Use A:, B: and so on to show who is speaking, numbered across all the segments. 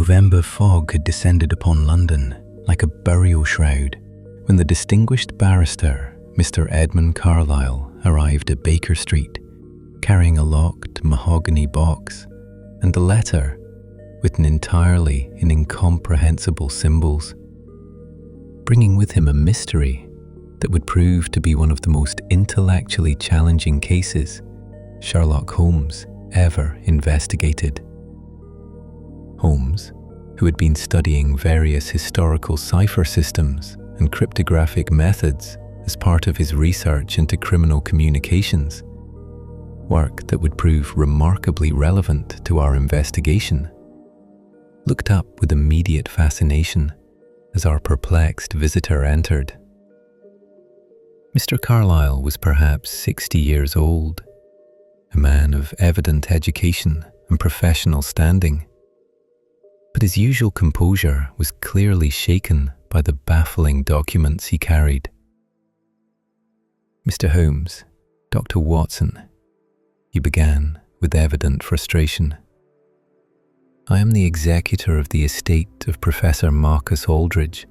A: November fog had descended upon London like a burial shroud when the distinguished barrister, Mr. Edmund Carlyle, arrived at Baker Street, carrying a locked mahogany box and a letter written entirely in incomprehensible symbols, bringing with him a mystery that would prove to be one of the most intellectually challenging cases Sherlock Holmes ever investigated. Holmes, who had been studying various historical cipher systems and cryptographic methods as part of his research into criminal communications, work that would prove remarkably relevant to our investigation, looked up with immediate fascination as our perplexed visitor entered. Mr. Carlyle was perhaps 60 years old, a man of evident education and professional standing, but his usual composure was clearly shaken by the baffling documents he carried. "Mr. Holmes, Dr. Watson," he began with evident frustration. "I am the executor of the estate of Professor Marcus Aldridge,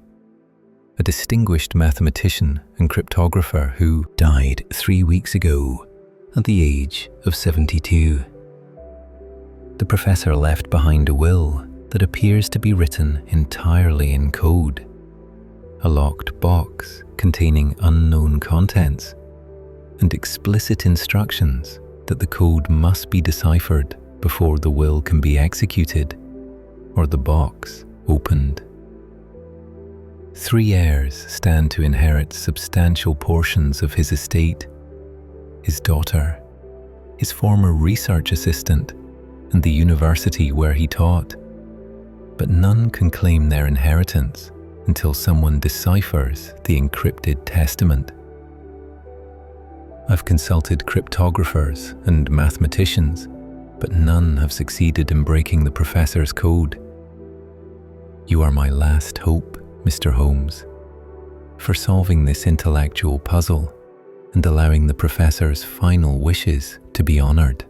A: a distinguished mathematician and cryptographer who died 3 weeks ago at the age of 72. The professor left behind a will that appears to be written entirely in code, a locked box containing unknown contents, and explicit instructions that the code must be deciphered before the will can be executed or the box opened. 3 heirs stand to inherit substantial portions of his estate: his daughter, his former research assistant, and the university where he taught. But none can claim their inheritance until someone deciphers the encrypted testament. I've consulted cryptographers and mathematicians, but none have succeeded in breaking the professor's code. You are my last hope, Mr. Holmes, for solving this intellectual puzzle and allowing the professor's final wishes to be honored.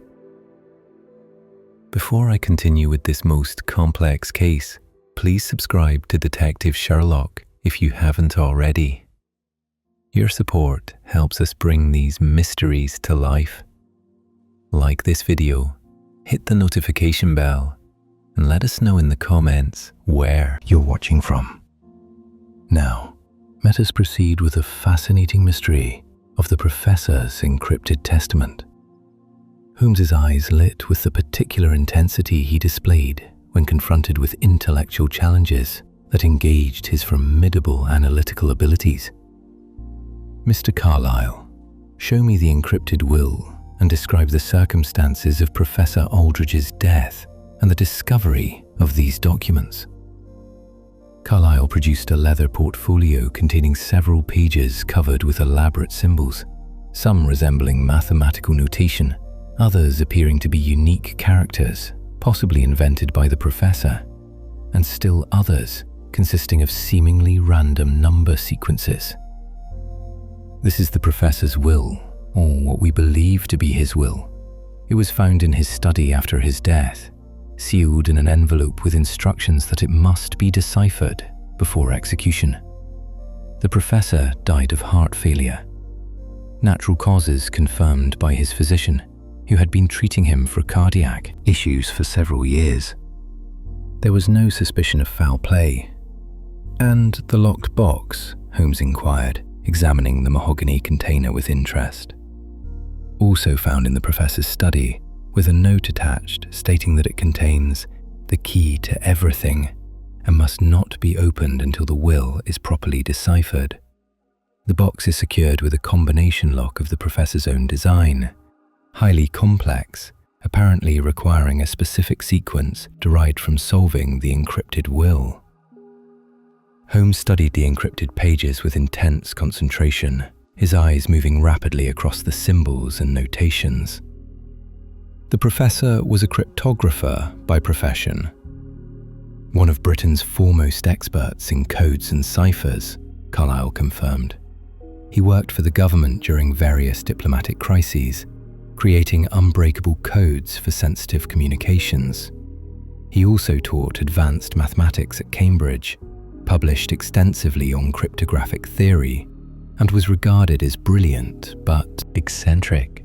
A: Before I continue with this most complex case, please subscribe to Detective Sherlock if you haven't already. Your support helps us bring these mysteries to life. Like this video, hit the notification bell, and let us know in the comments where you're watching from. Now, let us proceed with the fascinating mystery of the professor's encrypted testament. Holmes's eyes lit with the particular intensity he displayed when confronted with intellectual challenges that engaged his formidable analytical abilities. "Mr. Carlyle, show me the encrypted will and describe the circumstances of Professor Aldridge's death and the discovery of these documents." Carlyle produced a leather portfolio containing several pages covered with elaborate symbols, some resembling mathematical notation, others appearing to be unique characters, possibly invented by the professor, and still others consisting of seemingly random number sequences. This is the professor's will, or what we believe to be his will. It was found in his study after his death, sealed in an envelope with instructions that it must be deciphered before execution. The professor died of heart failure, natural causes confirmed by his physician, who had been treating him for cardiac issues for several years. There was no suspicion of foul play. "And the locked box?" Holmes inquired, examining the mahogany container with interest. "Also found in the professor's study, with a note attached stating that it contains the key to everything and must not be opened until the will is properly deciphered. The box is secured with a combination lock of the professor's own design, highly complex, apparently requiring a specific sequence derived from solving the encrypted will." Holmes studied the encrypted pages with intense concentration, his eyes moving rapidly across the symbols and notations. The professor was a cryptographer by profession, one of Britain's foremost experts in codes and ciphers, Carlyle confirmed. He worked for the government during various diplomatic crises, creating unbreakable codes for sensitive communications. He also taught advanced mathematics at Cambridge, published extensively on cryptographic theory, and was regarded as brilliant but eccentric,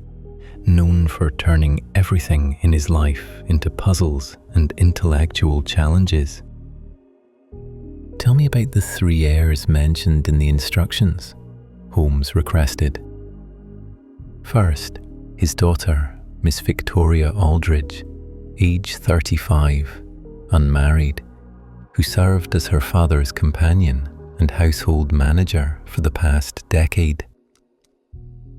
A: known for turning everything in his life into puzzles and intellectual challenges. "Tell me about the 3 heirs mentioned in the instructions," Holmes requested. First, his daughter, Miss Victoria Aldridge, age 35, unmarried, who served as her father's companion and household manager for the past decade.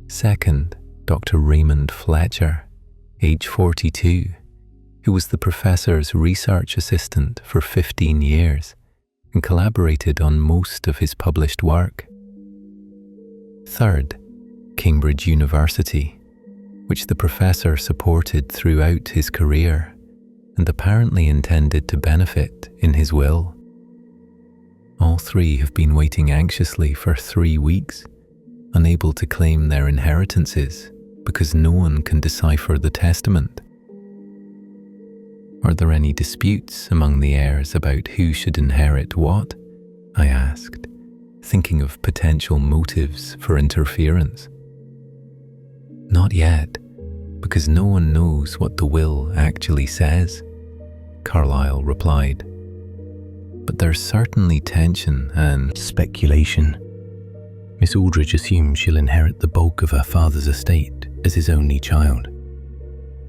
A: Second, Dr. Raymond Fletcher, age 42, who was the professor's research assistant for 15 years and collaborated on most of his published work. Third, Cambridge University, which the professor supported throughout his career and apparently intended to benefit in his will. All 3 have been waiting anxiously for 3 weeks, unable to claim their inheritances because no one can decipher the testament. "Are there any disputes among the heirs about who should inherit what?" I asked, thinking of potential motives for interference. "Not yet, because no one knows what the will actually says," Carlyle replied. "But there's certainly tension and speculation. Miss Aldridge assumes she'll inherit the bulk of her father's estate as his only child.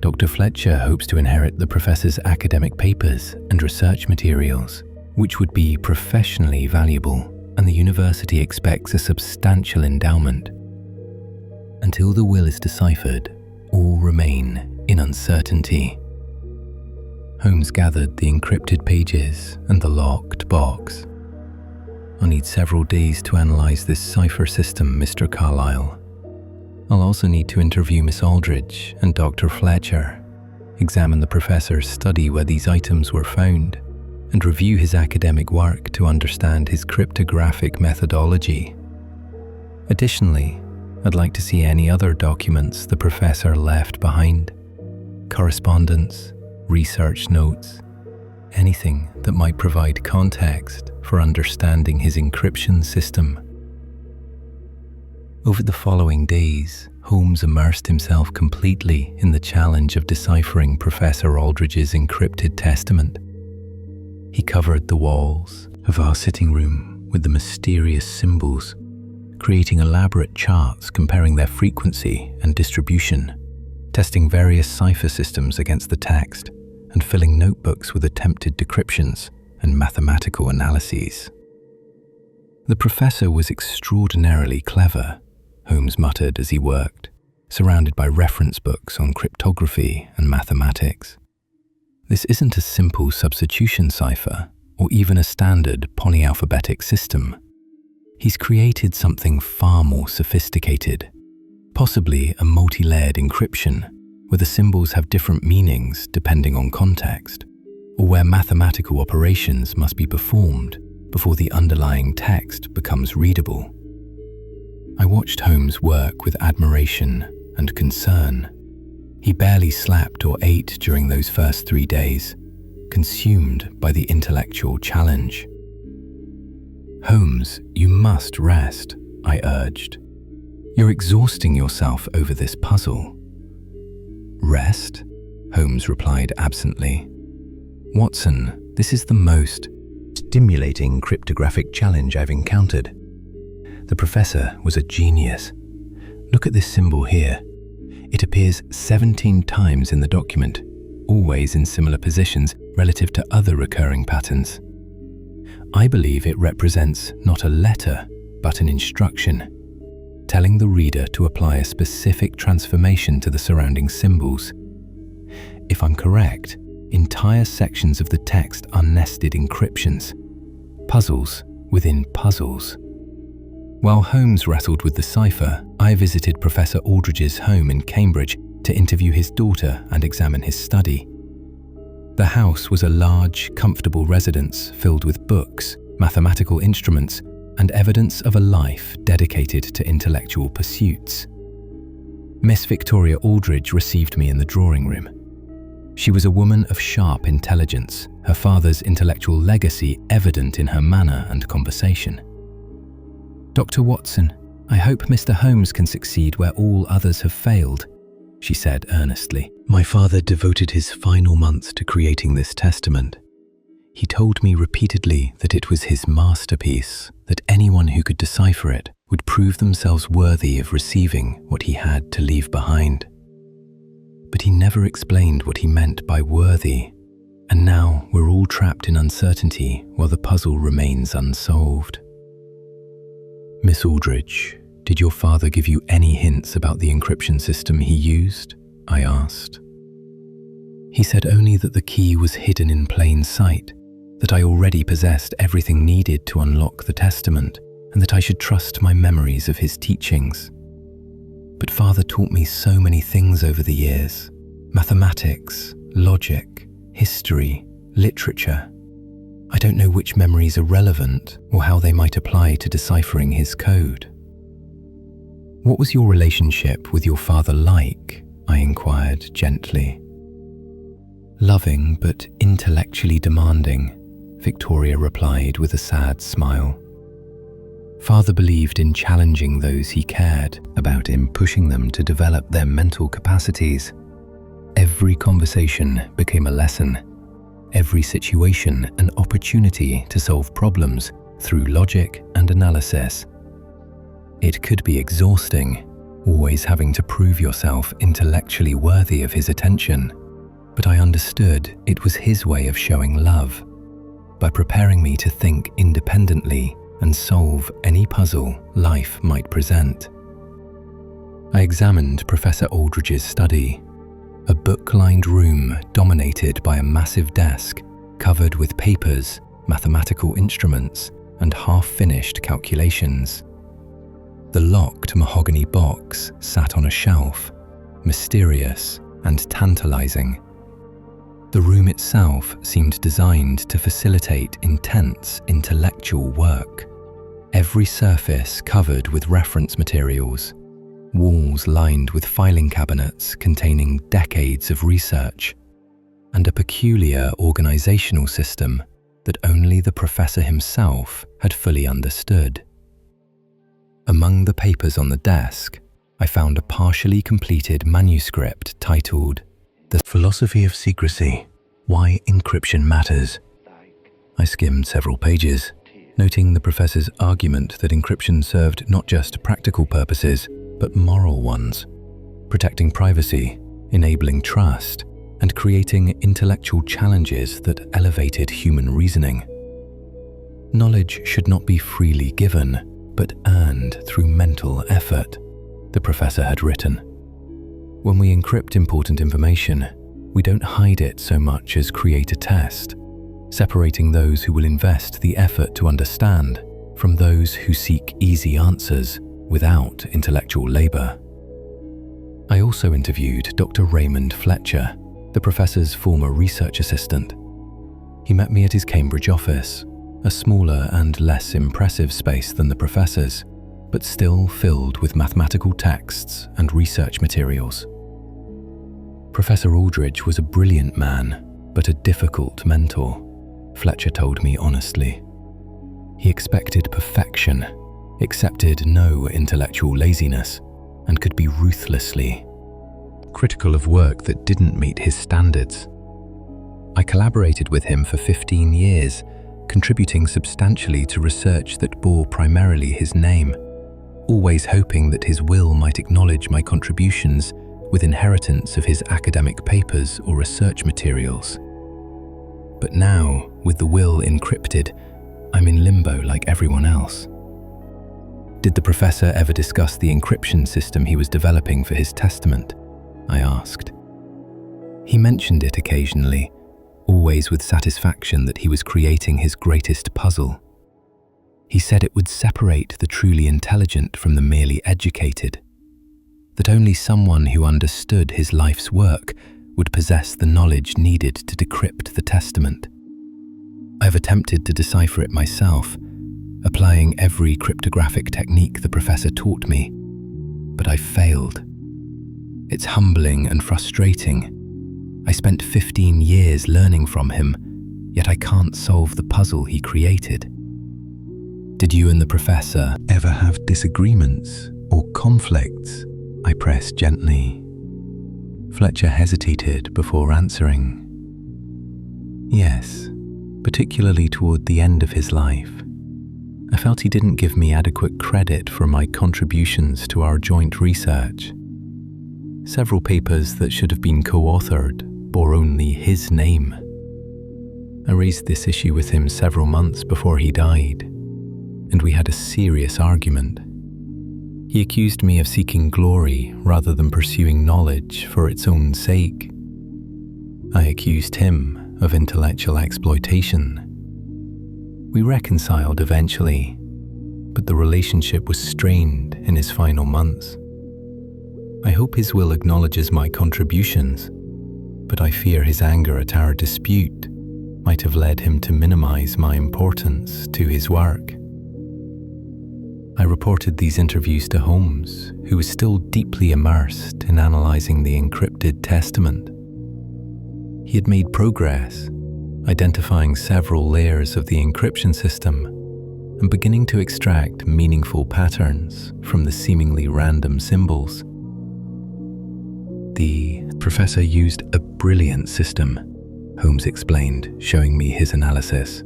A: Dr. Fletcher hopes to inherit the professor's academic papers and research materials, which would be professionally valuable, and the university expects a substantial endowment. Until the will is deciphered, all remain in uncertainty." Holmes gathered the encrypted pages and the locked box. "I'll need several days to analyze this cipher system, Mr. Carlyle. I'll also need to interview Miss Aldridge and Dr. Fletcher, examine the professor's study where these items were found, and review his academic work to understand his cryptographic methodology. Additionally, I'd like to see any other documents the professor left behind, correspondence, research notes, anything that might provide context for understanding his encryption system." Over the following days, Holmes immersed himself completely in the challenge of deciphering Professor Aldridge's encrypted testament. He covered the walls of our sitting room with the mysterious symbols, creating elaborate charts comparing their frequency and distribution, testing various cipher systems against the text, and filling notebooks with attempted decryptions and mathematical analyses. "The professor was extraordinarily clever," Holmes muttered as he worked, surrounded by reference books on cryptography and mathematics. "This isn't a simple substitution cipher or even a standard polyalphabetic system. He's created something far more sophisticated, possibly a multi-layered encryption where the symbols have different meanings depending on context, or where mathematical operations must be performed before the underlying text becomes readable." I watched Holmes work with admiration and concern. He barely slept or ate during those first 3 days, consumed by the intellectual challenge. "Holmes, you must rest," I urged. "You're exhausting yourself over this puzzle." "Rest?" Holmes replied absently. "Watson, this is the most stimulating cryptographic challenge I've encountered. The professor was a genius. Look at this symbol here. It appears 17 times in the document, always in similar positions relative to other recurring patterns. I believe it represents not a letter, but an instruction, telling the reader to apply a specific transformation to the surrounding symbols. If I'm correct, entire sections of the text are nested encryptions, puzzles within puzzles." While Holmes rattled with the cipher, I visited Professor Aldridge's home in Cambridge to interview his daughter and examine his study. The house was a large, comfortable residence filled with books, mathematical instruments, and evidence of a life dedicated to intellectual pursuits. Miss Victoria Aldridge received me in the drawing room. She was a woman of sharp intelligence, her father's intellectual legacy evident in her manner and conversation. "Dr. Watson, I hope Mr. Holmes can succeed where all others have failed," she said earnestly. "My father devoted his final months to creating this testament. He told me repeatedly that it was his masterpiece, that anyone who could decipher it would prove themselves worthy of receiving what he had to leave behind. But he never explained what he meant by worthy, and now we're all trapped in uncertainty while the puzzle remains unsolved." "Miss Aldrich, did your father give you any hints about the encryption system he used?" I asked. "He said only that the key was hidden in plain sight, that I already possessed everything needed to unlock the testament, and that I should trust my memories of his teachings. But Father taught me so many things over the years: mathematics, logic, history, literature. I don't know which memories are relevant or how they might apply to deciphering his code." "What was your relationship with your father like?" I inquired gently. "Loving but intellectually demanding," Victoria replied with a sad smile. "Father believed in challenging those he cared about, in pushing them to develop their mental capacities. Every conversation became a lesson, every situation an opportunity to solve problems through logic and analysis. It could be exhausting, always having to prove yourself intellectually worthy of his attention, but I understood it was his way of showing love, by preparing me to think independently and solve any puzzle life might present." I examined Professor Aldrich's study, a book-lined room dominated by a massive desk covered with papers, mathematical instruments, and half-finished calculations. The locked mahogany box sat on a shelf, mysterious and tantalizing. The room itself seemed designed to facilitate intense intellectual work. Every surface covered with reference materials, walls lined with filing cabinets containing decades of research, and a peculiar organizational system that only the professor himself had fully understood. Among the papers on the desk, I found a partially completed manuscript titled "The Philosophy of Secrecy: Why Encryption Matters." I skimmed several pages, noting the professor's argument that encryption served not just practical purposes, but moral ones, protecting privacy, enabling trust, and creating intellectual challenges that elevated human reasoning. Knowledge should not be freely given, but earned through mental effort, the professor had written. When we encrypt important information, we don't hide it so much as create a test, separating those who will invest the effort to understand from those who seek easy answers without intellectual labor. I also interviewed Dr. Raymond Fletcher, the professor's former research assistant. He met me at his Cambridge office, a smaller and less impressive space than the professor's, but still filled with mathematical texts and research materials. Professor Aldrich was a brilliant man, but a difficult mentor, Fletcher told me honestly. He expected perfection, accepted no intellectual laziness, and could be ruthlessly critical of work that didn't meet his standards. I collaborated with him for 15 years, contributing substantially to research that bore primarily his name, always hoping that his will might acknowledge my contributions with inheritance of his academic papers or research materials. But now, with the will encrypted, I'm in limbo like everyone else. Did the professor ever discuss the encryption system he was developing for his testament? I asked. He mentioned it occasionally, always with satisfaction that he was creating his greatest puzzle. He said it would separate the truly intelligent from the merely educated, that only someone who understood his life's work would possess the knowledge needed to decrypt the testament. I've attempted to decipher it myself, applying every cryptographic technique the professor taught me, but I failed. It's humbling and frustrating. I spent 15 years learning from him, yet I can't solve the puzzle he created. Did you and the professor ever have disagreements or conflicts? I pressed gently. Fletcher hesitated before answering. Yes, particularly toward the end of his life. I felt he didn't give me adequate credit for my contributions to our joint research. Several papers that should have been co-authored bore only his name. I raised this issue with him several months before he died, and we had a serious argument. He accused me of seeking glory rather than pursuing knowledge for its own sake. I accused him of intellectual exploitation. We reconciled eventually, but the relationship was strained in his final months. I hope his will acknowledges my contributions, but I fear his anger at our dispute might have led him to minimize my importance to his work. I reported these interviews to Holmes, who was still deeply immersed in analyzing the encrypted testament. He had made progress, identifying several layers of the encryption system and beginning to extract meaningful patterns from the seemingly random symbols. The professor used a brilliant system, Holmes explained, showing me his analysis.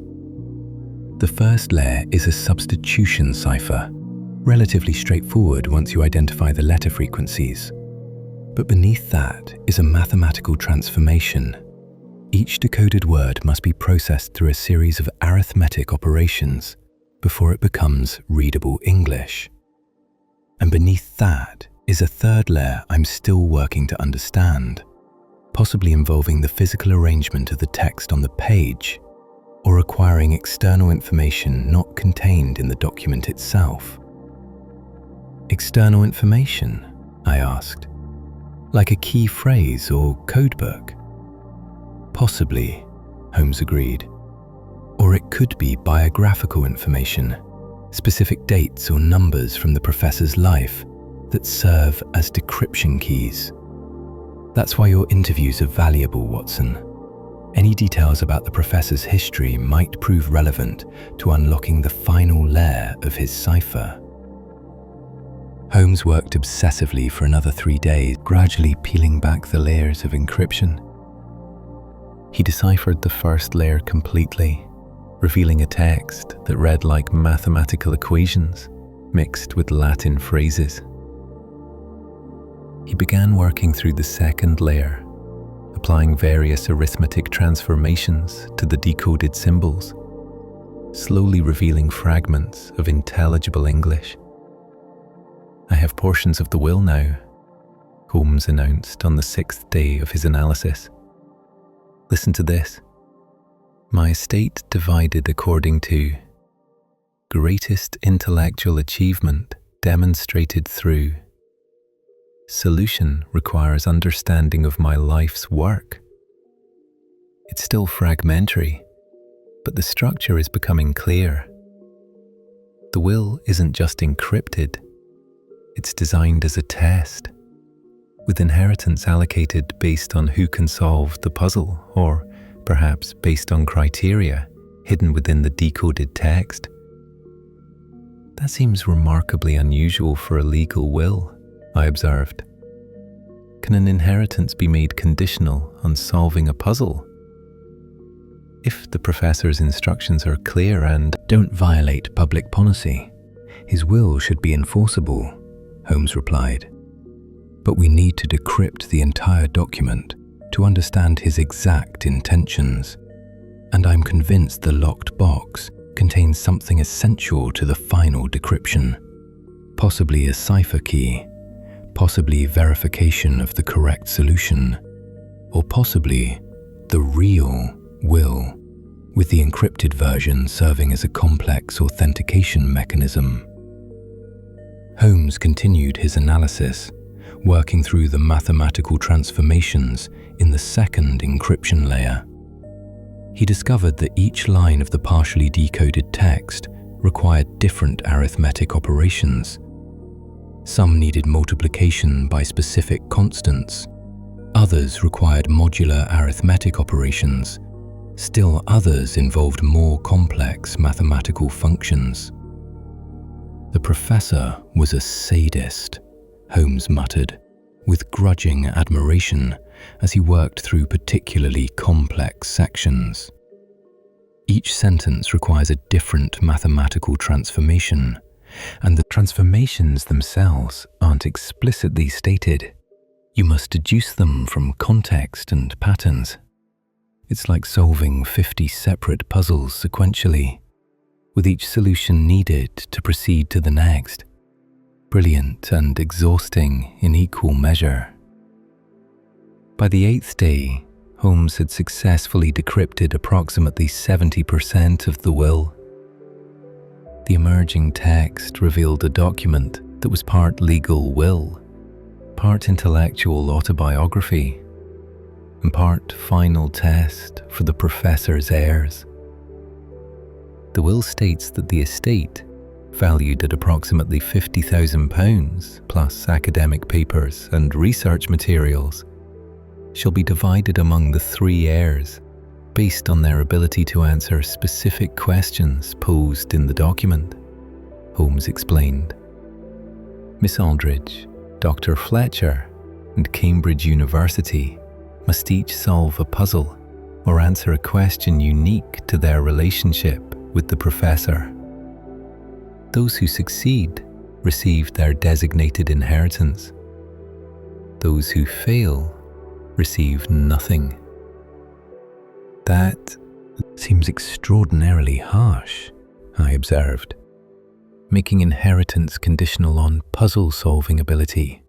A: The first layer is a substitution cipher, relatively straightforward once you identify the letter frequencies. But beneath that is a mathematical transformation. Each decoded word must be processed through a series of arithmetic operations before it becomes readable English. And beneath that is a third layer I'm still working to understand, possibly involving the physical arrangement of the text on the page, or requiring external information not contained in the document itself. External information? I asked. Like a key phrase or codebook? Possibly, Holmes agreed. Or it could be biographical information, specific dates or numbers from the professor's life that serve as decryption keys. That's why your interviews are valuable, Watson. Any details about the professor's history might prove relevant to unlocking the final layer of his cipher. Holmes worked obsessively for another 3 days, gradually peeling back the layers of encryption. He deciphered the first layer completely, revealing a text that read like mathematical equations mixed with Latin phrases. He began working through the second layer, applying various arithmetic transformations to the decoded symbols, slowly revealing fragments of intelligible English. I have portions of the will now, Holmes announced on the 6th day of his analysis. Listen to this. My estate divided according to greatest intellectual achievement demonstrated through solution requires understanding of my life's work. It's still fragmentary, but the structure is becoming clear. The will isn't just encrypted, it's designed as a test, with inheritance allocated based on who can solve the puzzle, or perhaps based on criteria hidden within the decoded text. That seems remarkably unusual for a legal will, I observed. Can an inheritance be made conditional on solving a puzzle? If the professor's instructions are clear and don't violate public policy, his will should be enforceable, Holmes replied. But we need to decrypt the entire document to understand his exact intentions, and I'm convinced the locked box contains something essential to the final decryption, possibly a cipher key, possibly verification of the correct solution, or possibly the real will, with the encrypted version serving as a complex authentication mechanism. Holmes continued his analysis, working through the mathematical transformations in the second encryption layer. He discovered that each line of the partially decoded text required different arithmetic operations. Some needed multiplication by specific constants, Others required modular arithmetic operations. Still others involved more complex mathematical functions. The professor was a sadist, Holmes muttered, with grudging admiration as he worked through particularly complex sections. Each sentence requires a different mathematical transformation, and the transformations themselves aren't explicitly stated. You must deduce them from context and patterns. It's like solving 50 separate puzzles sequentially, with each solution needed to proceed to the next. Brilliant and exhausting in equal measure. By the 8th day, Holmes had successfully decrypted approximately 70% of the will. The emerging text revealed a document that was part legal will, part intellectual autobiography, and part final test for the professor's heirs. The will states that the estate, valued at approximately £50,000 plus academic papers and research materials, shall be divided among the 3 heirs based on their ability to answer specific questions posed in the document, Holmes explained. Miss Aldridge, Dr. Fletcher, and Cambridge University must each solve a puzzle or answer a question unique to their relationship with the professor. Those who succeed receive their designated inheritance. Those who fail receive nothing. That seems extraordinarily harsh, I observed, making inheritance conditional on puzzle-solving ability.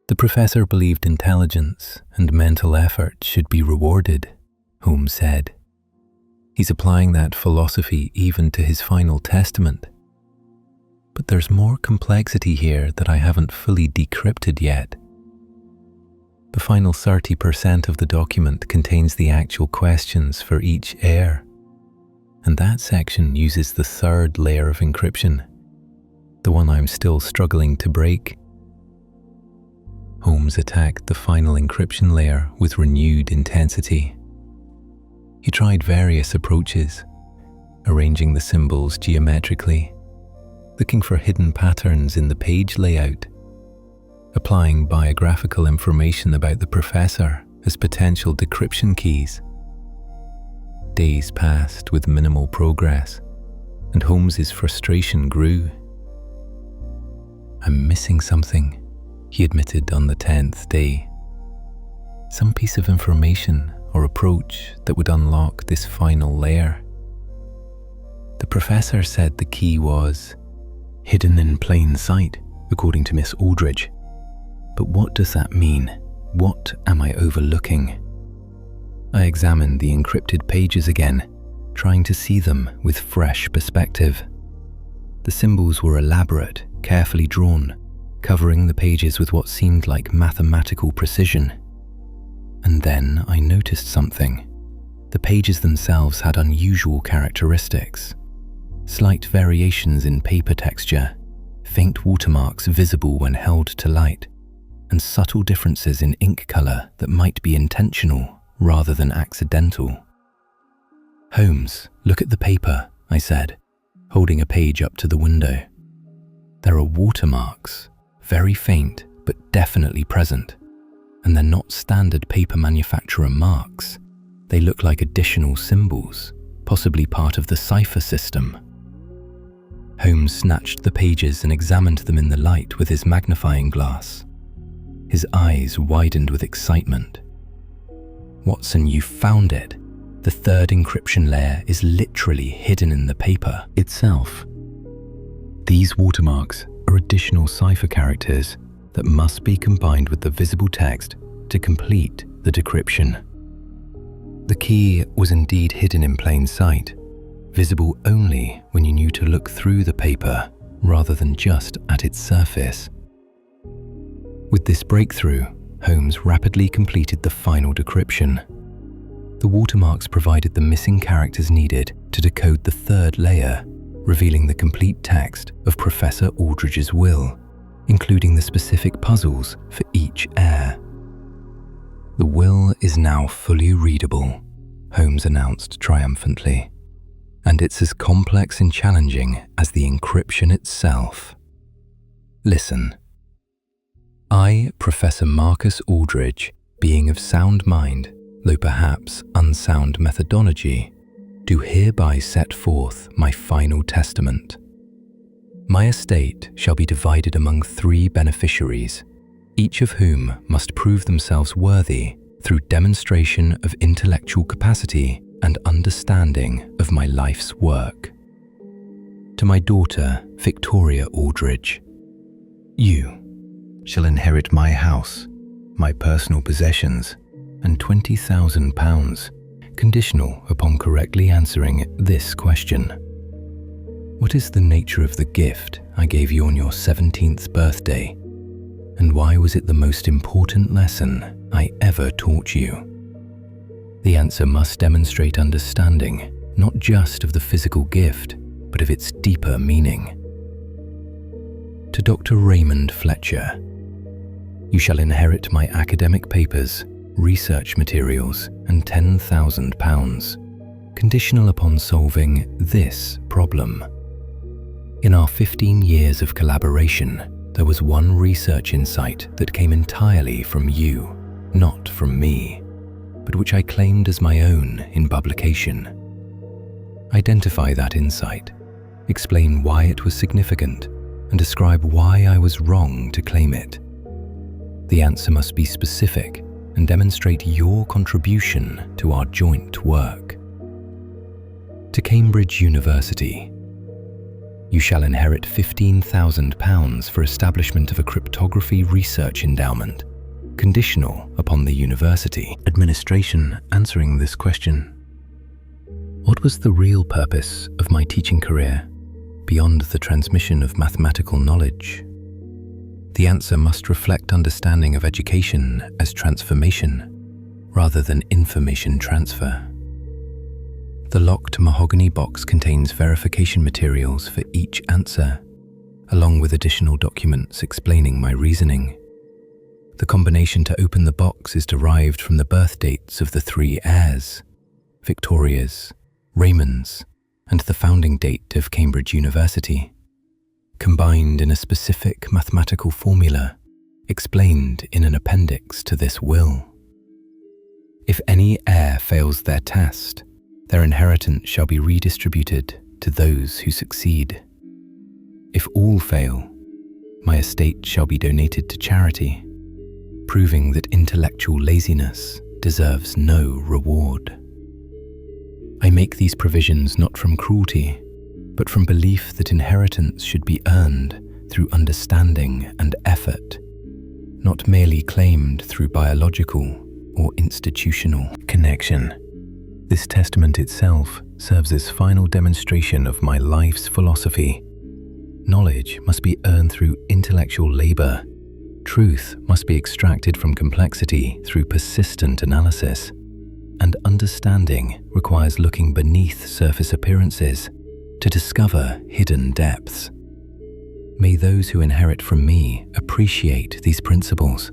A: The professor believed intelligence and mental effort should be rewarded, Holmes said. He's applying that philosophy even to his final testament. But there's more complexity here that I haven't fully decrypted yet. The final 30% of the document contains the actual questions for each heir, and that section uses the 3rd layer of encryption, the one I'm still struggling to break. Holmes attacked the final encryption layer with renewed intensity. He tried various approaches, arranging the symbols geometrically, looking for hidden patterns in the page layout, applying biographical information about the professor as potential decryption keys. Days passed with minimal progress, and Holmes's frustration grew. I'm missing something, he admitted on the 10th day. Some piece of information or approach that would unlock this final layer. The professor said the key was hidden in plain sight, according to Miss Aldridge. But what does that mean? What am I overlooking? I examined the encrypted pages again, trying to see them with fresh perspective. The symbols were elaborate, carefully drawn, covering the pages with what seemed like mathematical precision. And then I noticed something. The pages themselves had unusual characteristics. Slight variations in paper texture, faint watermarks visible when held to light, and subtle differences in ink color that might be intentional rather than accidental. Holmes, look at the paper, I said, holding a page up to the window. There are watermarks, very faint but definitely present, and they're not standard paper manufacturer marks. They look like additional symbols, possibly part of the cipher system. Holmes snatched the pages and examined them in the light with his magnifying glass. His eyes widened with excitement. Watson, you found it. The 3rd encryption layer is literally hidden in the paper itself. These watermarks are additional cipher characters that must be combined with the visible text to complete the decryption. The key was indeed hidden in plain sight, visible only when you knew to look through the paper rather than just at its surface. With this breakthrough, Holmes rapidly completed the final decryption. The watermarks provided the missing characters needed to decode the 3rd layer, revealing the complete text of Professor Aldridge's will, including the specific puzzles for each heir. The will is now fully readable, Holmes announced triumphantly, and it's as complex and challenging as the encryption itself. Listen. I, Professor Marcus Aldridge, being of sound mind, though perhaps unsound methodology, do hereby set forth my final testament. My estate shall be divided among 3 beneficiaries, each of whom must prove themselves worthy through demonstration of intellectual capacity and understanding of my life's work. To my daughter, Victoria Aldridge, you shall inherit my house, my personal possessions, and £20,000, conditional upon correctly answering this question. What is the nature of the gift I gave you on your 17th birthday? And why was it the most important lesson I ever taught you? The answer must demonstrate understanding, not just of the physical gift, but of its deeper meaning. To Dr. Raymond Fletcher, you shall inherit my academic papers, research materials, and £10,000, conditional upon solving this problem. In our 15 years of collaboration, there was one research insight that came entirely from you, not from me, but which I claimed as my own in publication. Identify that insight, explain why it was significant, and describe why I was wrong to claim it. The answer must be specific and demonstrate your contribution to our joint work. To Cambridge University, you shall inherit £15,000 for establishment of a cryptography research endowment, conditional upon the university administration answering this question. What was the real purpose of my teaching career, beyond the transmission of mathematical knowledge? The answer must reflect understanding of education as transformation, rather than information transfer. The locked mahogany box contains verification materials for each answer, along with additional documents explaining my reasoning. The combination to open the box is derived from the birth dates of the 3 heirs, Victoria's, Raymond's, and the founding date of Cambridge University, combined in a specific mathematical formula explained in an appendix to this will. If any heir fails their test, their inheritance shall be redistributed to those who succeed. If all fail, my estate shall be donated to charity, proving that intellectual laziness deserves no reward. I make these provisions not from cruelty, but from belief that inheritance should be earned through understanding and effort, not merely claimed through biological or institutional connection. This testament itself serves as final demonstration of my life's philosophy. Knowledge must be earned through intellectual labor. Truth must be extracted from complexity through persistent analysis. And understanding requires looking beneath surface appearances to discover hidden depths. May those who inherit from me appreciate these principles.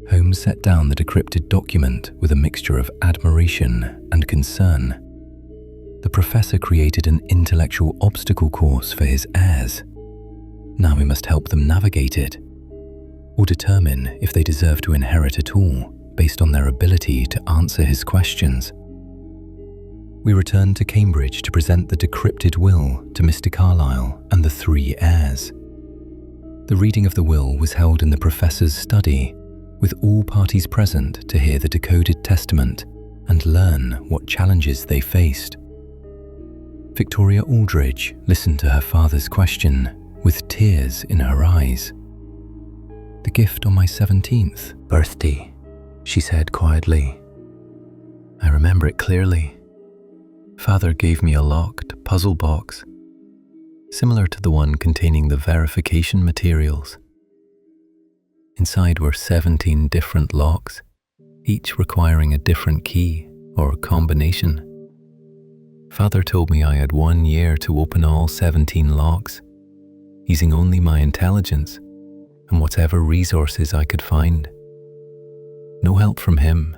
A: Holmes set down the decrypted document with a mixture of admiration and concern. The professor created an intellectual obstacle course for his heirs. Now we must help them navigate it, or determine if they deserve to inherit at all based on their ability to answer his questions. We returned to Cambridge to present the decrypted will to Mr. Carlyle and the 3 heirs. The reading of the will was held in the professor's study, with all parties present to hear the decoded testament and learn what challenges they faced. Victoria Aldridge listened to her father's question with tears in her eyes. "The gift on my 17th birthday," she said quietly. "I remember it clearly. Father gave me a locked puzzle box, similar to the one containing the verification materials. Inside were 17 different locks, each requiring a different key or combination. Father told me I had 1 year to open all 17 locks, using only my intelligence and whatever resources I could find. No help from him.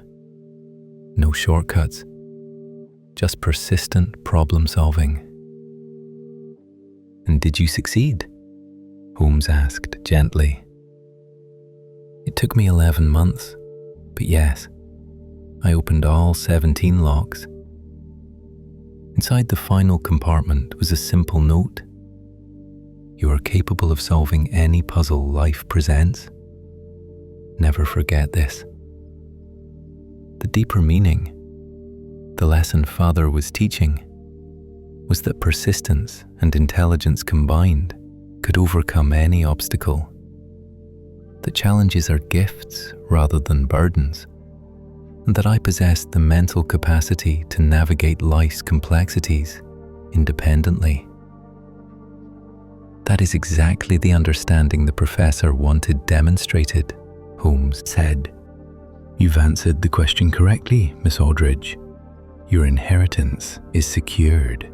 A: No shortcuts. Just persistent problem solving. And did you succeed? Holmes asked gently. It took me 11 months, but yes, I opened all 17 locks. Inside the final compartment was a simple note. You are capable of solving any puzzle life presents. Never forget this. The deeper meaning, the lesson Father was teaching, was that persistence and intelligence combined could overcome any obstacle. That challenges are gifts rather than burdens, and that I possessed the mental capacity to navigate life's complexities independently. That is exactly the understanding the professor wanted demonstrated, Holmes said. You've answered the question correctly, Miss Aldridge. Your inheritance is secured.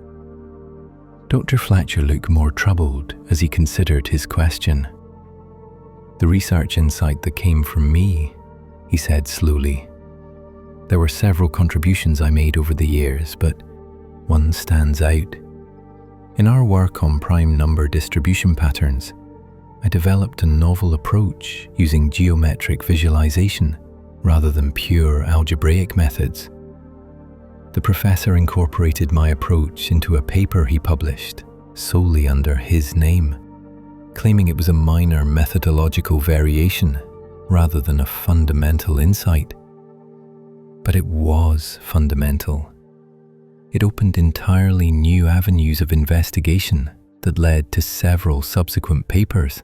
A: Dr. Fletcher looked more troubled as he considered his question. The research insight that came from me, he said slowly. There were several contributions I made over the years, but one stands out. In our work on prime number distribution patterns, I developed a novel approach using geometric visualization rather than pure algebraic methods. The professor incorporated my approach into a paper he published solely under his name, claiming it was a minor methodological variation rather than a fundamental insight. But it was fundamental. It opened entirely new avenues of investigation that led to several subsequent papers.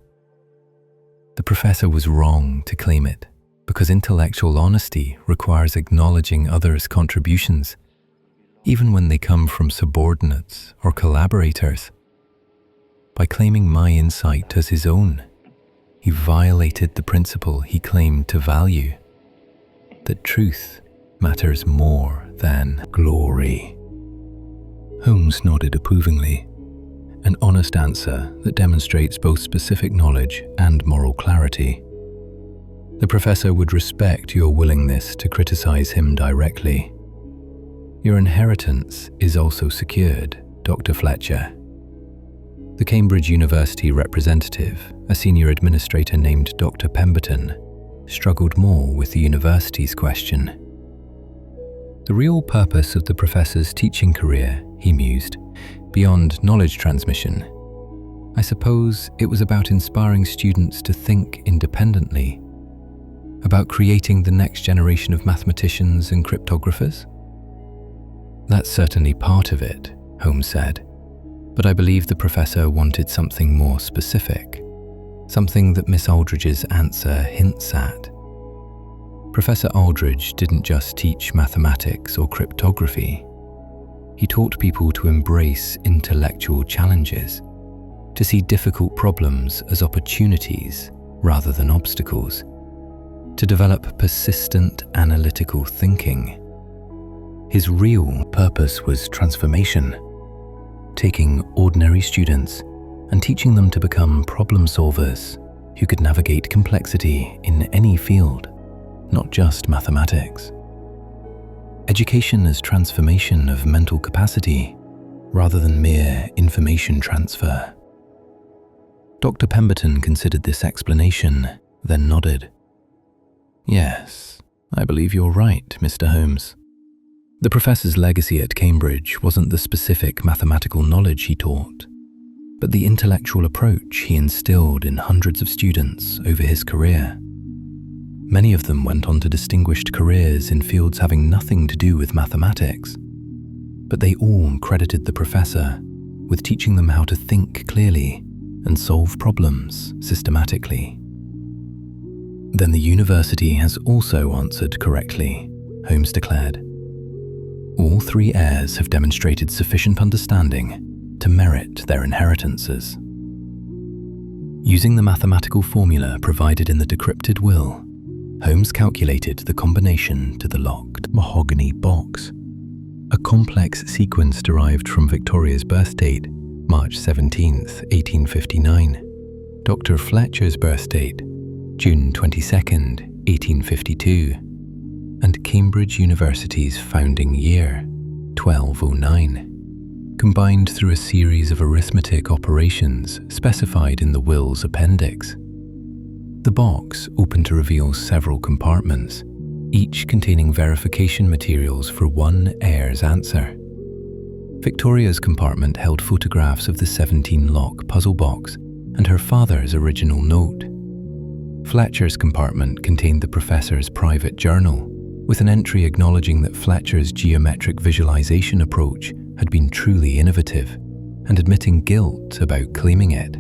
A: The professor was wrong to claim it, because intellectual honesty requires acknowledging others' contributions, even when they come from subordinates or collaborators. By claiming my insight as his own, he violated the principle he claimed to value, that truth matters more than glory. Holmes nodded approvingly, an honest answer that demonstrates both specific knowledge and moral clarity. The professor would respect your willingness to criticize him directly. Your inheritance is also secured, Dr. Fletcher. The Cambridge University representative, a senior administrator named Dr. Pemberton, struggled more with the university's question. The real purpose of the professor's teaching career, he mused, beyond knowledge transmission, I suppose it was about inspiring students to think independently, about creating the next generation of mathematicians and cryptographers? That's certainly part of it, Holmes said, but I believe the professor wanted something more specific, something that Miss Aldridge's answer hints at. Professor Aldridge didn't just teach mathematics or cryptography. He taught people to embrace intellectual challenges, to see difficult problems as opportunities rather than obstacles, to develop persistent analytical thinking. His real purpose was transformation, taking ordinary students and teaching them to become problem solvers who could navigate complexity in any field, not just mathematics. Education as transformation of mental capacity rather than mere information transfer. Dr. Pemberton considered this explanation, then nodded. Yes, I believe you're right, Mr. Holmes. The professor's legacy at Cambridge wasn't the specific mathematical knowledge he taught, but the intellectual approach he instilled in hundreds of students over his career. Many of them went on to distinguished careers in fields having nothing to do with mathematics, but they all credited the professor with teaching them how to think clearly and solve problems systematically. Then the university has also answered correctly, Holmes declared. All three heirs have demonstrated sufficient understanding to merit their inheritances. Using the mathematical formula provided in the decrypted will, Holmes calculated the combination to the locked mahogany box, a complex sequence derived from Victoria's birth date, March 17th, 1859, Dr. Fletcher's birth date, June 22nd, 1852, and Cambridge University's founding year, 1209, combined through a series of arithmetic operations specified in the will's appendix. The box opened to reveal several compartments, each containing verification materials for one heir's answer. Victoria's compartment held photographs of the 17-lock puzzle box and her father's original note. Fletcher's compartment contained the professor's private journal, with an entry acknowledging that Fletcher's geometric visualization approach had been truly innovative, and admitting guilt about claiming it.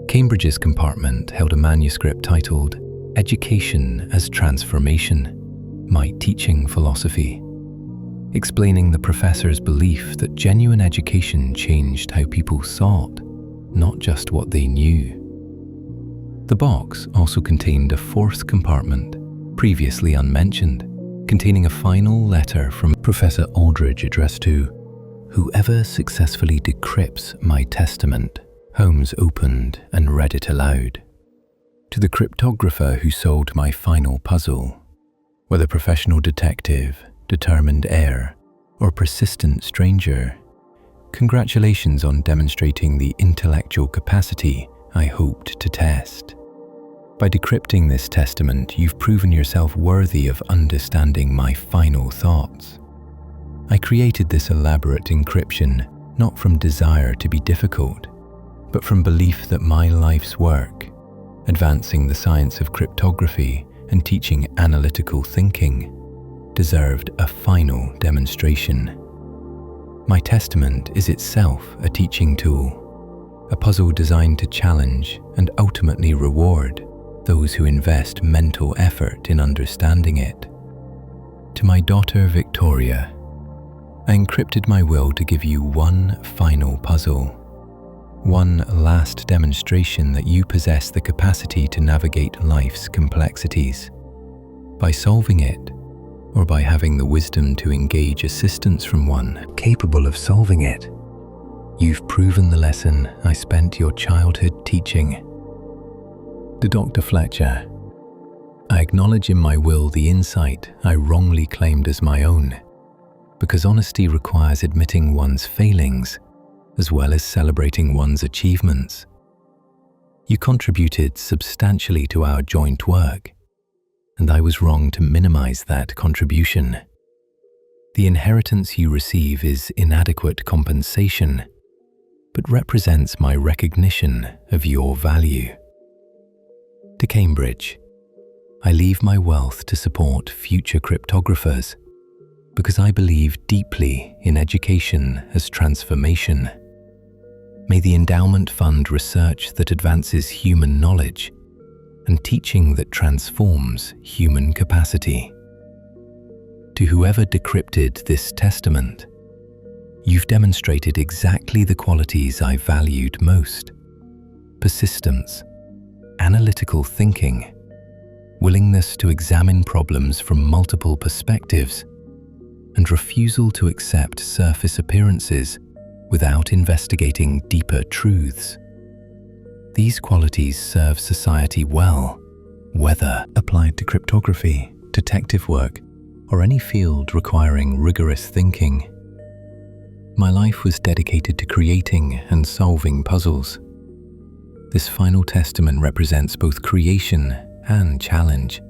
A: Cambridge's compartment held a manuscript titled Education as Transformation, My Teaching Philosophy, explaining the professor's belief that genuine education changed how people thought, not just what they knew. The box also contained a fourth compartment, previously unmentioned, containing a final letter from Professor Aldrich addressed to "Whoever successfully decrypts my testament." Holmes opened and read it aloud. To the cryptographer who solved my final puzzle, whether professional detective, determined heir, or persistent stranger, congratulations on demonstrating the intellectual capacity I hoped to test. By decrypting this testament, you've proven yourself worthy of understanding my final thoughts. I created this elaborate encryption not from desire to be difficult, but from belief that my life's work, advancing the science of cryptography and teaching analytical thinking, deserved a final demonstration. My testament is itself a teaching tool, a puzzle designed to challenge and ultimately reward those who invest mental effort in understanding it. To my daughter Victoria, I encrypted my will to give you one final puzzle, one last demonstration that you possess the capacity to navigate life's complexities. By solving it, or by having the wisdom to engage assistance from one capable of solving it, you've proven the lesson I spent your childhood teaching. To Dr. Fletcher, I acknowledge in my will the insight I wrongly claimed as my own, because honesty requires admitting one's failings as well as celebrating one's achievements. You contributed substantially to our joint work, and I was wrong to minimize that contribution. The inheritance you receive is inadequate compensation, but represents my recognition of your value. To Cambridge, I leave my wealth to support future cryptographers, because I believe deeply in education as transformation. May the endowment fund research that advances human knowledge and teaching that transforms human capacity. To whoever decrypted this testament, you've demonstrated exactly the qualities I valued most: persistence, analytical thinking, willingness to examine problems from multiple perspectives, and refusal to accept surface appearances without investigating deeper truths. These qualities serve society well, whether applied to cryptography, detective work, or any field requiring rigorous thinking. My life was dedicated to creating and solving puzzles. This final testament represents both creation and challenge,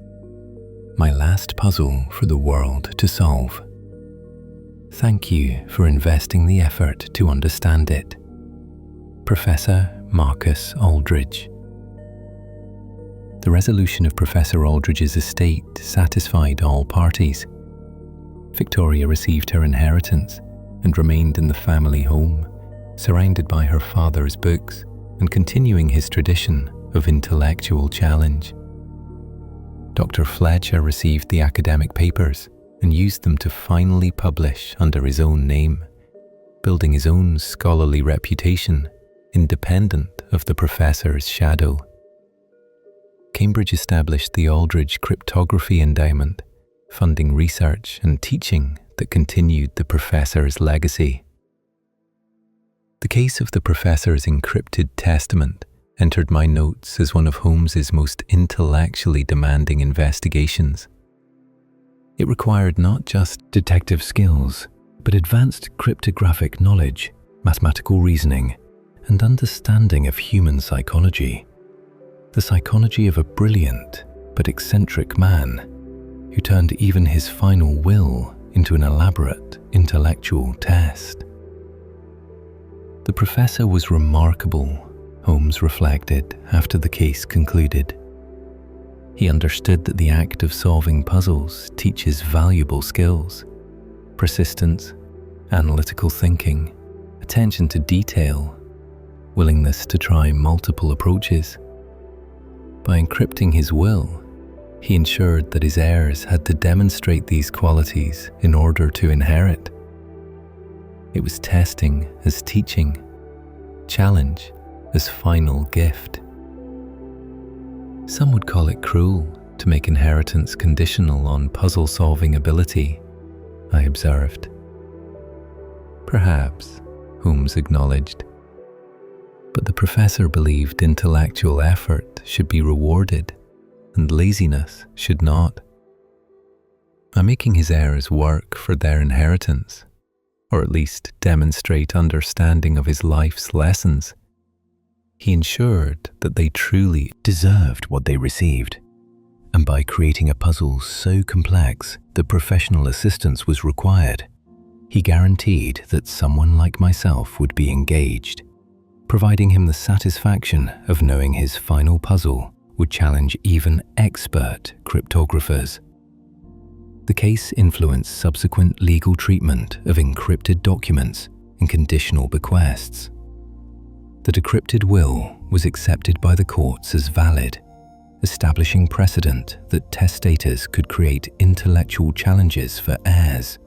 A: my last puzzle for the world to solve. Thank you for investing the effort to understand it. Professor Marcus Aldrich. The resolution of Professor Aldrich's estate satisfied all parties. Victoria received her inheritance and remained in the family home, surrounded by her father's books and continuing his tradition of intellectual challenge. Dr. Fletcher received the academic papers and used them to finally publish under his own name, building his own scholarly reputation independent of the professor's shadow. Cambridge established the Aldrich Cryptography Endowment, funding research and teaching that continued the professor's legacy. The case of the professor's encrypted testament entered my notes as one of Holmes's most intellectually demanding investigations. It required not just detective skills, but advanced cryptographic knowledge, mathematical reasoning, and understanding of human psychology. The psychology of a brilliant but eccentric man who turned even his final will into an elaborate intellectual test. The professor was remarkable, Holmes reflected after the case concluded. He understood that the act of solving puzzles teaches valuable skills: persistence, analytical thinking, attention to detail, willingness to try multiple approaches. By encrypting his will, he ensured that his heirs had to demonstrate these qualities in order to inherit. It was testing as teaching, challenge as final gift. Some would call it cruel to make inheritance conditional on puzzle-solving ability, I observed. Perhaps, Holmes acknowledged. But the professor believed intellectual effort should be rewarded and laziness should not. By making his heirs work for their inheritance, or at least demonstrate understanding of his life's lessons, he ensured that they truly deserved what they received. And by creating a puzzle so complex that professional assistance was required, he guaranteed that someone like myself would be engaged, providing him the satisfaction of knowing his final puzzle would challenge even expert cryptographers. The case influenced subsequent legal treatment of encrypted documents and conditional bequests. The decrypted will was accepted by the courts as valid, establishing precedent that testators could create intellectual challenges for heirs,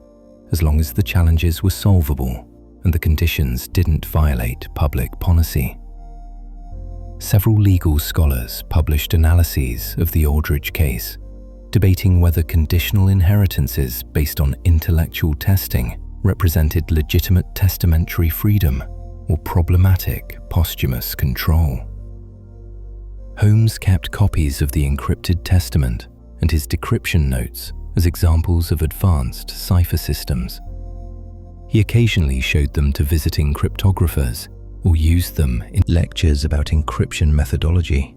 A: as long as the challenges were solvable and the conditions didn't violate public policy. Several legal scholars published analyses of the Aldrich case, debating whether conditional inheritances based on intellectual testing represented legitimate testamentary freedom or problematic posthumous control. Holmes kept copies of the encrypted testament and his decryption notes as examples of advanced cipher systems. He occasionally showed them to visiting cryptographers or used them in lectures about encryption methodology,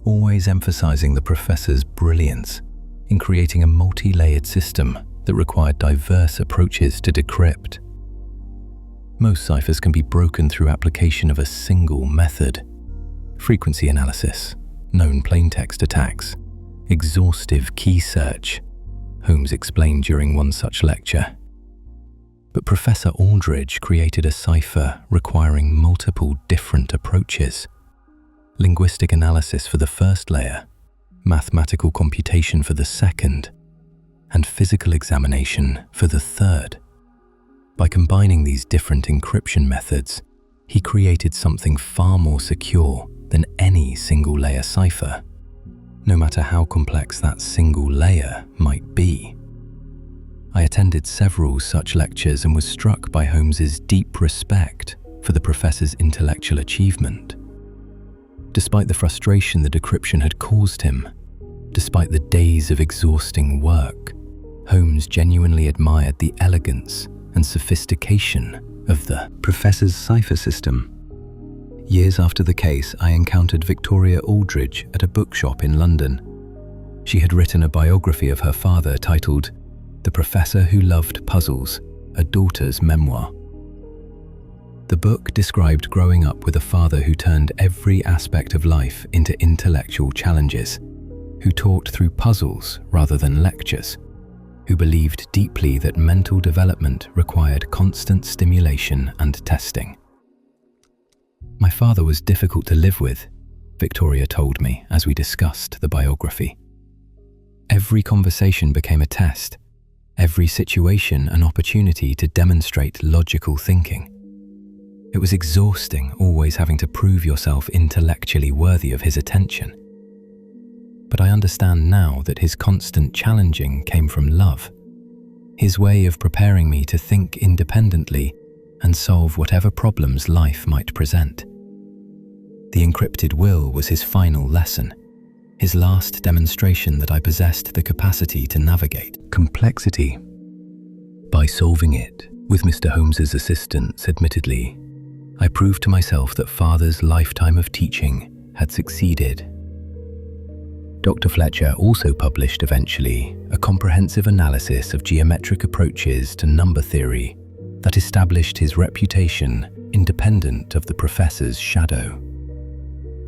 A: always emphasizing the professor's brilliance in creating a multi-layered system that required diverse approaches to decrypt. Most ciphers can be broken through application of a single method: frequency analysis, known plaintext attacks, exhaustive key search, Holmes explained during one such lecture. But Professor Aldrich created a cipher requiring multiple different approaches: linguistic analysis for the first layer, mathematical computation for the second, and physical examination for the third. By combining these different encryption methods, he created something far more secure than any single-layer cipher, no matter how complex that single layer might be. I attended several such lectures and was struck by Holmes's deep respect for the professor's intellectual achievement. Despite the frustration the decryption had caused him, despite the days of exhausting work, Holmes genuinely admired the elegance and sophistication of the professor's cipher system. Years after the case, I encountered Victoria Aldrich at a bookshop in London. She had written a biography of her father titled "The Professor Who Loved Puzzles, a Daughter's Memoir." The book described growing up with a father who turned every aspect of life into intellectual challenges, who taught through puzzles rather than lectures, who believed deeply that mental development required constant stimulation and testing. "My father was difficult to live with," Victoria told me as we discussed the biography. "Every conversation became a test, every situation an opportunity to demonstrate logical thinking. It was exhausting always having to prove yourself intellectually worthy of his attention. But I understand now that his constant challenging came from love, his way of preparing me to think independently and solve whatever problems life might present. The encrypted will was his final lesson, his last demonstration that I possessed the capacity to navigate complexity. By solving it, with Mr. Holmes's assistance admittedly, I proved to myself that Father's lifetime of teaching had succeeded. Dr. Fletcher also published eventually a comprehensive analysis of geometric approaches to number theory that established his reputation independent of the professor's shadow.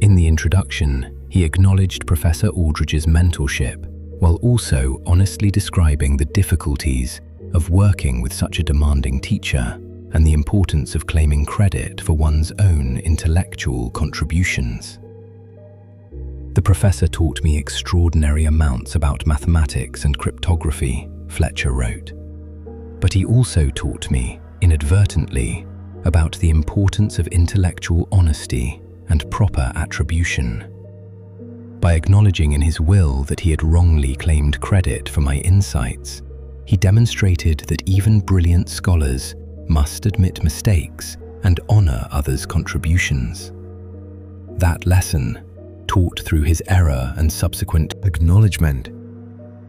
A: In the introduction, he acknowledged Professor Aldrich's mentorship, while also honestly describing the difficulties of working with such a demanding teacher and the importance of claiming credit for one's own intellectual contributions. The professor taught me extraordinary amounts about mathematics and cryptography, Fletcher wrote, but he also taught me, inadvertently, about the importance of intellectual honesty and proper attribution. By acknowledging in his will that he had wrongly claimed credit for my insights, he demonstrated that even brilliant scholars must admit mistakes and honor others' contributions. That lesson, taught through his error and subsequent acknowledgement,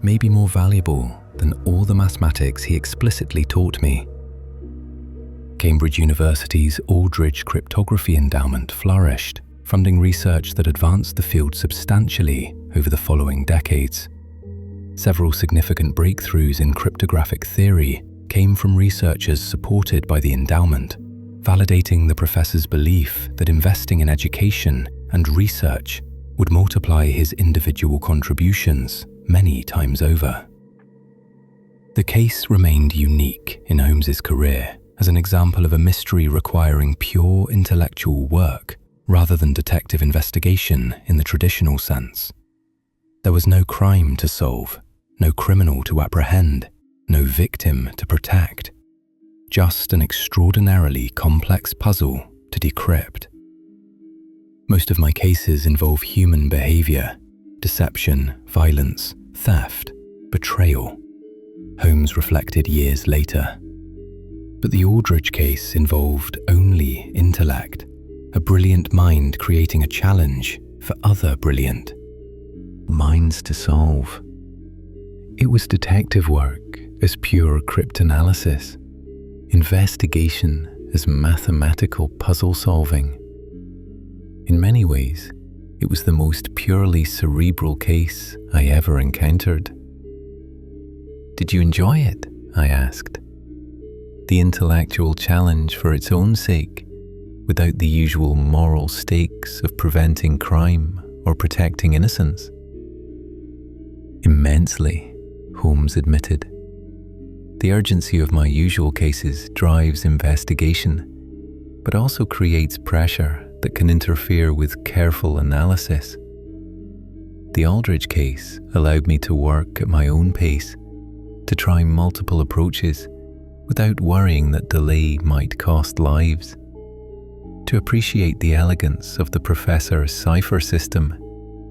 A: may be more valuable than all the mathematics he explicitly taught me. Cambridge University's Aldrich Cryptography Endowment flourished, funding research that advanced the field substantially over the following decades. Several significant breakthroughs in cryptographic theory came from researchers supported by the endowment, validating the professor's belief that investing in education and research would multiply his individual contributions many times over. The case remained unique in Holmes's career as an example of a mystery requiring pure intellectual work rather than detective investigation in the traditional sense. There was no crime to solve, no criminal to apprehend, no victim to protect, just an extraordinarily complex puzzle to decrypt. Most of my cases involve human behavior, deception, violence, theft, betrayal, Holmes reflected years later. But the Aldrich case involved only intellect, a brilliant mind creating a challenge for other brilliant minds to solve. It was detective work as pure cryptanalysis, investigation as mathematical puzzle solving. In many ways, it was the most purely cerebral case I ever encountered. Did you enjoy it? I asked. The intellectual challenge for its own sake, without the usual moral stakes of preventing crime or protecting innocence? Immensely, Holmes admitted. The urgency of my usual cases drives investigation, but also creates pressure that can interfere with careful analysis. The Aldrich case allowed me to work at my own pace, to try multiple approaches without worrying that delay might cost lives, to appreciate the elegance of the professor's cipher system,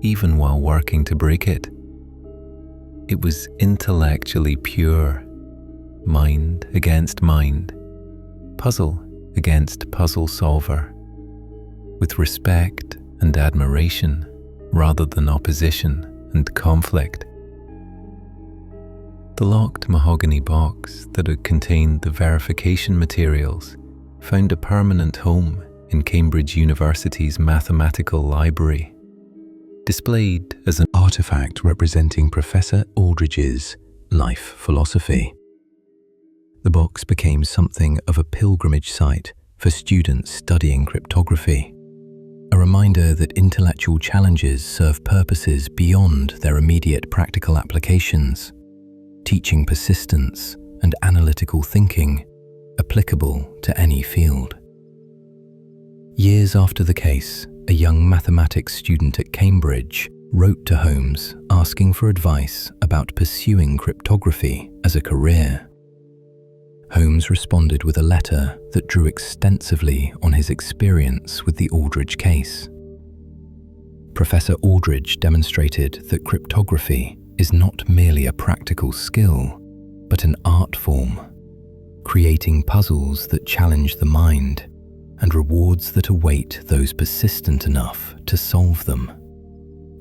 A: even while working to break it. It was intellectually pure, mind against mind, puzzle against puzzle solver, with respect and admiration rather than opposition and conflict. The locked mahogany box that had contained the verification materials found a permanent home in Cambridge University's mathematical library, displayed as an artifact representing Professor Aldrich's life philosophy. The box became something of a pilgrimage site for students studying cryptography, a reminder that intellectual challenges serve purposes beyond their immediate practical applications, teaching persistence and analytical thinking applicable to any field. Years after the case, a young mathematics student at Cambridge wrote to Holmes asking for advice about pursuing cryptography as a career. Holmes responded with a letter that drew extensively on his experience with the Aldrich case. Professor Aldrich demonstrated that cryptography is not merely a practical skill, but an art form, creating puzzles that challenge the mind and rewards that await those persistent enough to solve them.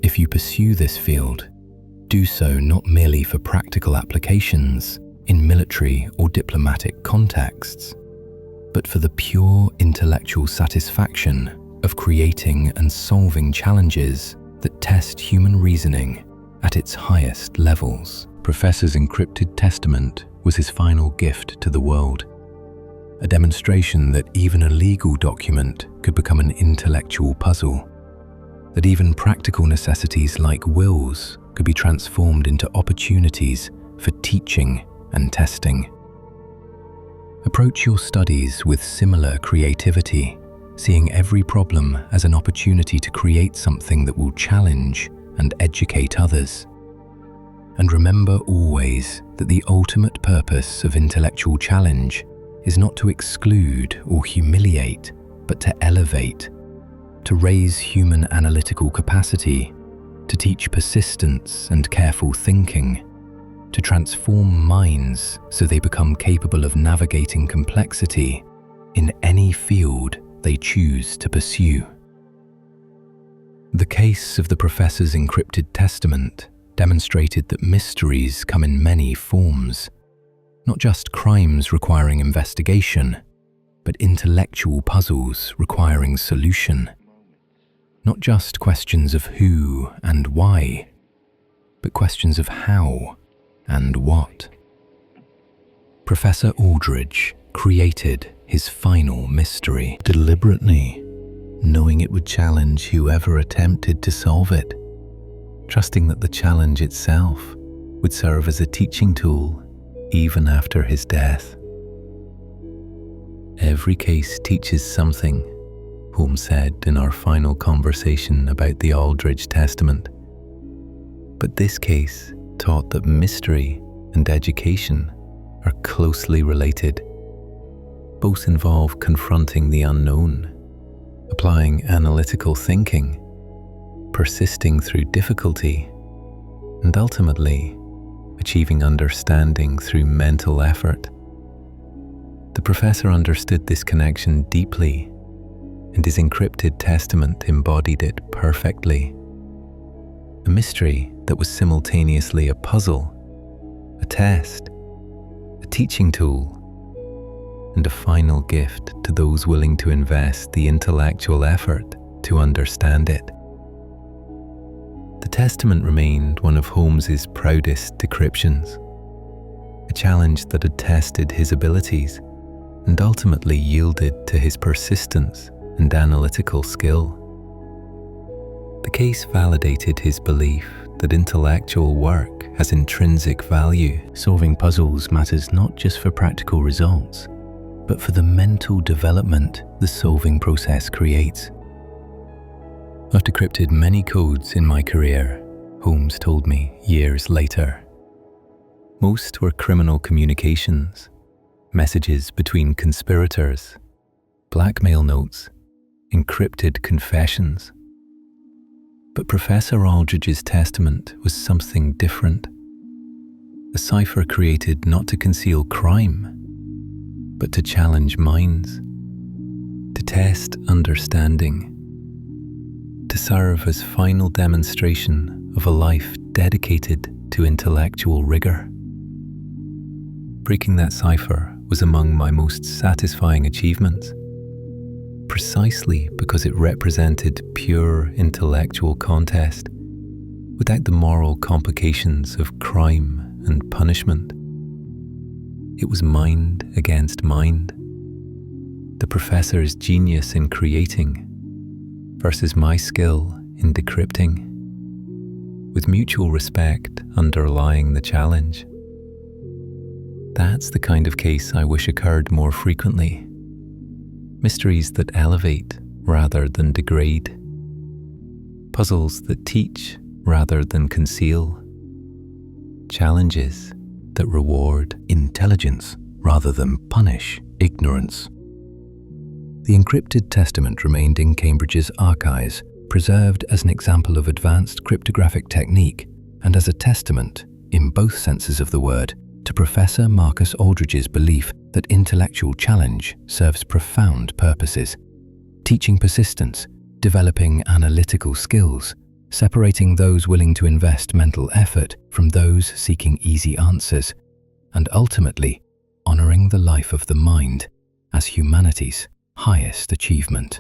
A: If you pursue this field, do so not merely for practical applications in military or diplomatic contexts, but for the pure intellectual satisfaction of creating and solving challenges that test human reasoning at its highest levels. Professor's Encrypted Testament was his final gift to the world, a demonstration that even a legal document could become an intellectual puzzle, that even practical necessities like wills could be transformed into opportunities for teaching and testing. Approach your studies with similar creativity, seeing every problem as an opportunity to create something that will challenge and educate others. And remember always that the ultimate purpose of intellectual challenge is not to exclude or humiliate, but to elevate, to raise human analytical capacity, to teach persistence and careful thinking, to transform minds so they become capable of navigating complexity in any field they choose to pursue. The case of the professor's Encrypted Testament demonstrated that mysteries come in many forms, not just crimes requiring investigation, but intellectual puzzles requiring solution. Not just questions of who and why, but questions of how and what. Professor Aldrich created his final mystery deliberately, knowing it would challenge whoever attempted to solve it, trusting that the challenge itself would serve as a teaching tool even after his death. Every case teaches something, Holmes said in our final conversation about the Aldrich Testament. But this case taught that mystery and education are closely related. Both involve confronting the unknown, applying analytical thinking, persisting through difficulty, and ultimately achieving understanding through mental effort. The professor understood this connection deeply, and his Encrypted Testament embodied it perfectly. A mystery that was simultaneously a puzzle, a test, a teaching tool, and a final gift to those willing to invest the intellectual effort to understand it. The Testament remained one of Holmes's proudest decryptions, a challenge that had tested his abilities and ultimately yielded to his persistence and analytical skill. The case validated his belief that intellectual work has intrinsic value. Solving puzzles matters not just for practical results, but for the mental development the solving process creates. I've decrypted many codes in my career, Holmes told me years later. Most were criminal communications, messages between conspirators, blackmail notes, encrypted confessions. But Professor Aldrich's testament was something different. A cipher created not to conceal crime, but to challenge minds, to test understanding, to serve as final demonstration of a life dedicated to intellectual rigor. Breaking that cipher was among my most satisfying achievements, precisely because it represented pure intellectual contest, without the moral complications of crime and punishment. It was mind against mind, the professor's genius in creating versus my skill in decrypting, with mutual respect underlying the challenge. That's the kind of case I wish occurred more frequently. Mysteries that elevate rather than degrade. Puzzles that teach rather than conceal. Challenges that reward intelligence rather than punish ignorance. The Encrypted Testament remained in Cambridge's archives, preserved as an example of advanced cryptographic technique and as a testament, in both senses of the word, to Professor Marcus Aldrich's belief that intellectual challenge serves profound purposes, teaching persistence, developing analytical skills, separating those willing to invest mental effort from those seeking easy answers, and ultimately honoring the life of the mind as humanity's highest achievement.